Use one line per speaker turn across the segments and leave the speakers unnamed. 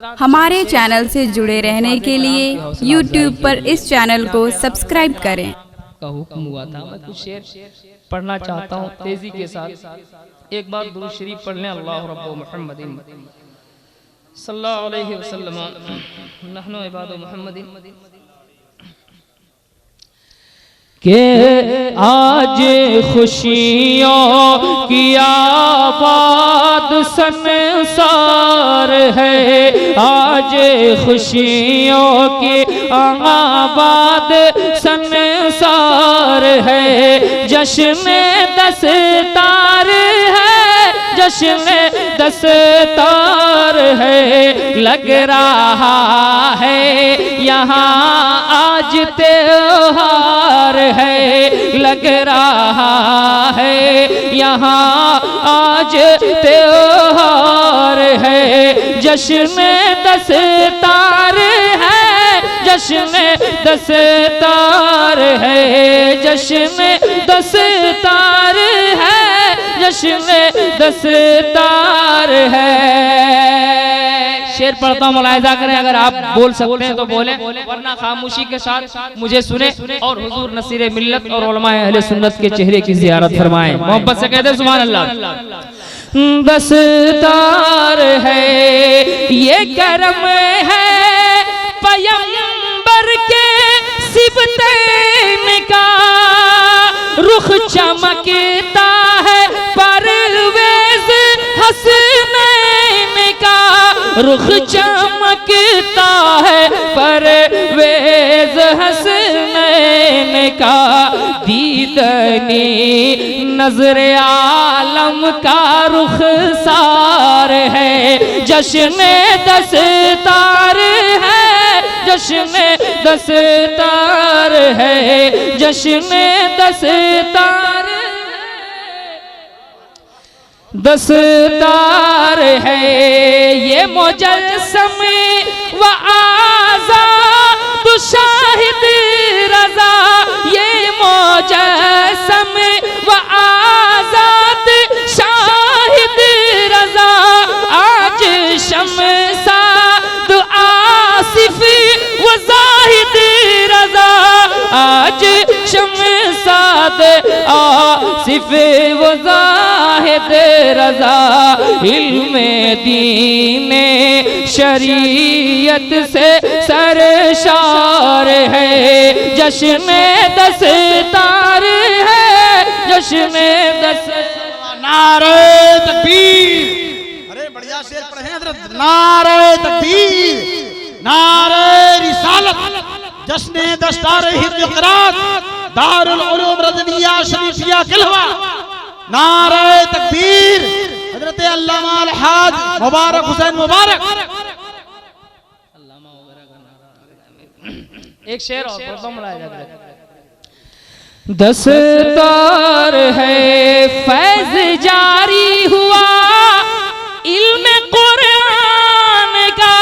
हमारे चैनल से जुड़े रहने के लिए YouTube पर इस चैनल को सब्सक्राइब करें।
का हुक्म हुआ था। मैं कुछ शेर पढ़ना चाहता हूँ तेजी के साथ। एक बार दुरूद शरीफ पढ़ लें। अल्लाह रब्बु मुहम्मदिन सल्लल्लाहु अलैहि वसल्लम नहनु इबादु मुहम्मदिन। के आज खुशियों की आबाद संसार है, आज खुशियों की आबाद संसार है। जश्न दस्तार है, जश्न दस्तार है। लग रहा है यहाँ आज त्योहार है, लग रहा है यहाँ आज त्योहार है। जश्न दस्तार है, जश्न दस्तार है। जश्न दस्तार है, जश्न दस्तार है। शेर पढ़ता हूँ, मुलाहिजा करें। अगर आप बोल सकते हैं तो बोलें, वरना खामोशी के साथ मुझे सुने और हुजूर नसीर मिल्लत और उलमाए अहले सुन्नत के चेहरे की ज़ियारत फरमाएं। मोहब्बत से कहते सुभान अल्लाह। दस्तार है ये करम है पैगंबर के सिबतैन का, रुख चमकता है परवेज़ हसनैन का, रुख चमकता है परवेज़ हसनैन का। दीदनी नजर आलम का रुख सार है। जश्न दस्तार है, जश्न दस्तार है। जश्न दस्तार दस्तार है ये मुजस्सम व आज़ाद शाहिद रज़ा, ये मुजस्सम व आज़ाद शाहिद रज़ा। आज शमसाद आसिफ व ज़ाहिद रज़ा, आज शमसाद आसिफ व ज़ाहिद रज़ा। इल्मे दीने शरीयत से सरशार है। जश्न दस्तार है, जश्न दस्तार।
नारे तकबीर। अरे बढ़िया शेर पढ़े हज़रत। नारे तकबीर, नारे रिसालत, जश्न दस्तार हिफ्ज़ क़िरात, दारुल उलूम रज़विया शरीफिया किलवा। नारे तकबीर हज़रत अल्लामा अल-हाज मुबारक हुसैन मुबारक।
एक शेर और पढ़ता हूँ। दस्तार है फैज़ जारी हुआ इल्म कुरान का,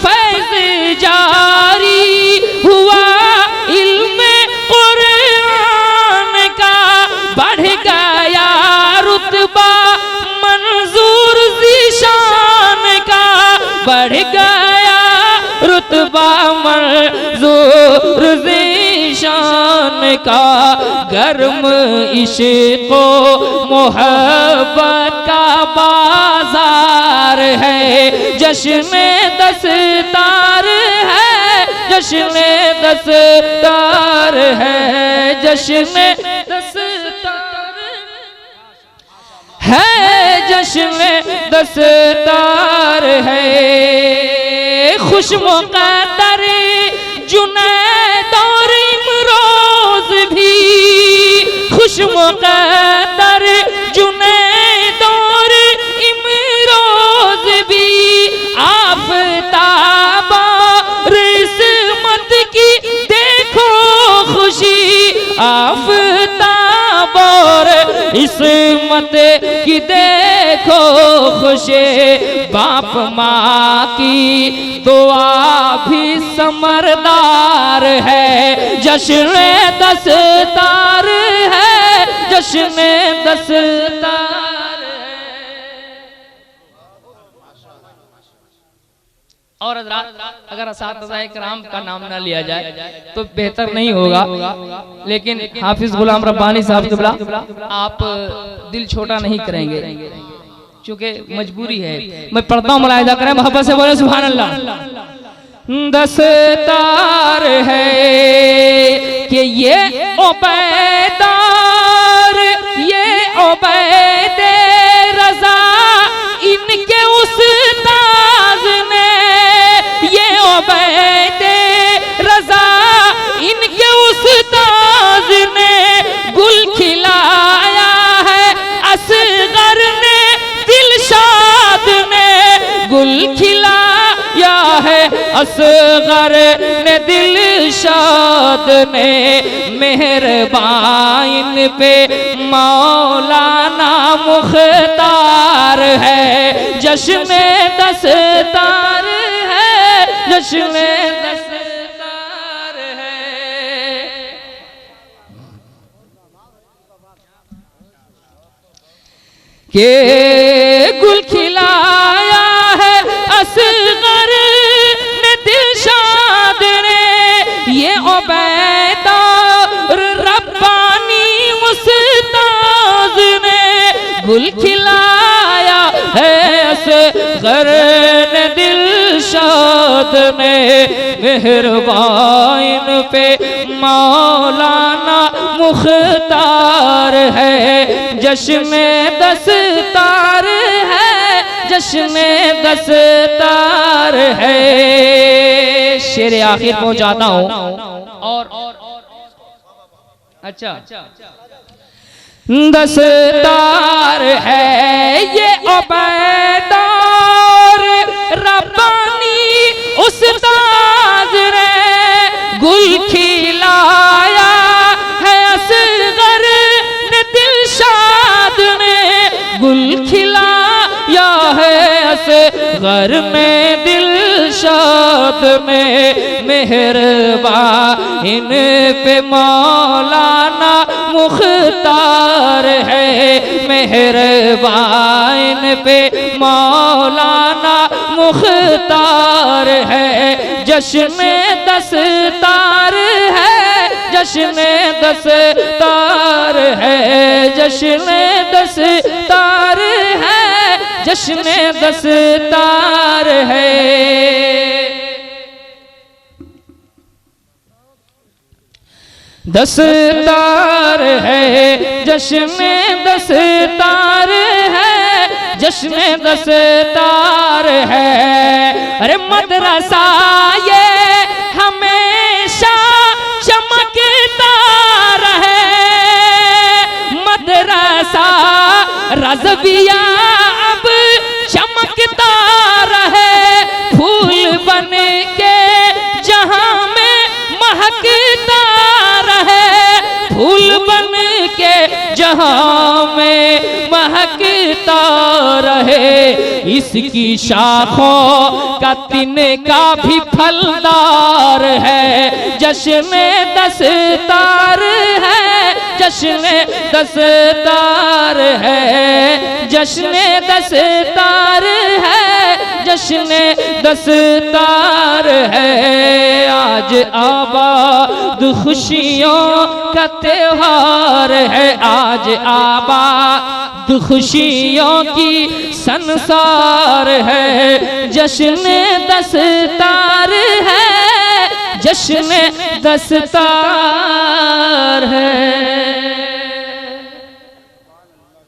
फैज़ जारी हुआ इल्म कुरान का। बढ़ गया रुतबा मंजूर ज़ीशान का, बढ़ गया रुतबा मंजूर ज़ीशान का। गर्म इश्क़ मोहब्बत का बाजार है। जश्न दस्तार है, जश्न दस्तार है। जश्न दस्तार है, जश्न दस्तार है। खुश मुक़द्दर जुनैद और इमरोज़ भी, खुश मुक़द्दर जुनैद और इमरोज़ भी। आफ़ताब और इस्मत की देखो खुशी, आफ़ताब और इस्मत की देखो खुशी। बाप माँ की दुआ भी समरदार है। जश्न दस्तार है, जश्न दस्तार है। और हज़रात अगर असातिज़ाए किराम का नाम ना लिया जाए तो बेहतर नहीं होगा, लेकिन हाफिज गुलाम रब्बानी साहब क़िबला आप दिल छोटा नहीं करेंगे क्योंकि मजबूरी है। मैं पढ़ता हूँ, मुलाहिज़ा करें, मोहब्बत से बोले सुभान अल्लाह। दस्तार है कि ये उबैदार, ये उबैद रज़ा इनके उस्ताद ने, ये उबैद रज़ा इनके उस्ताद ने गुल खिलाया है असगर ने, दिलशाद ने गुल खिलाया है असगर ने, दिलशाद ने। मेहरबान पे मौलाना मुख्तार है, जश्न दस्तार है, जश्न दस्तार है। के गुल खिलाया है असगर ने, दिलशाद ने, ये उबैदार रब्बानी उस्ताद ने गुल खिलाया है असगर ने, दिलशाद ने। मेहरबान पे मौलाना मुख्तार है, जश्न दस्तार है, जश्न दस्तार है। शेर आखिर पहुंचाता हूं और अच्छा दस्तार है ये उबैदार रब्बानी उस्ताद ने गुल खिलाया है असगर ने, दिलशाद ने गुल खिलाया है असगर में, दिलशाद में। मेहरबान इन पे मौलाना मुख्तार है, मेहरबान पे मौलाना मुख्तार है, जश्न दस्तार है, जश्न दस्तार है, जश्न दस्तार है, जश्न दस्तार है। दस्तार है, जश्न दस्तार है, जश्न दस्तार है। अरे मदरसा ये हमेशा चमकता रहे, मदरसा रज़विया अब चमकता रहे, फूल बन के जहां में महकता रहे, फूल बन के जहां में महकता रहे। इसकी शाखों का तिनका भी फलदार है, जश्न दस्तार है, जश्न दस्तार है, जश्न दस्तार है, जश्न दस्तार है। आज आबाद खुशियों का त्योहार है, आज आबाद खुशियों की संसार है, जश्न दस्तार है, जश्न दस्तार है।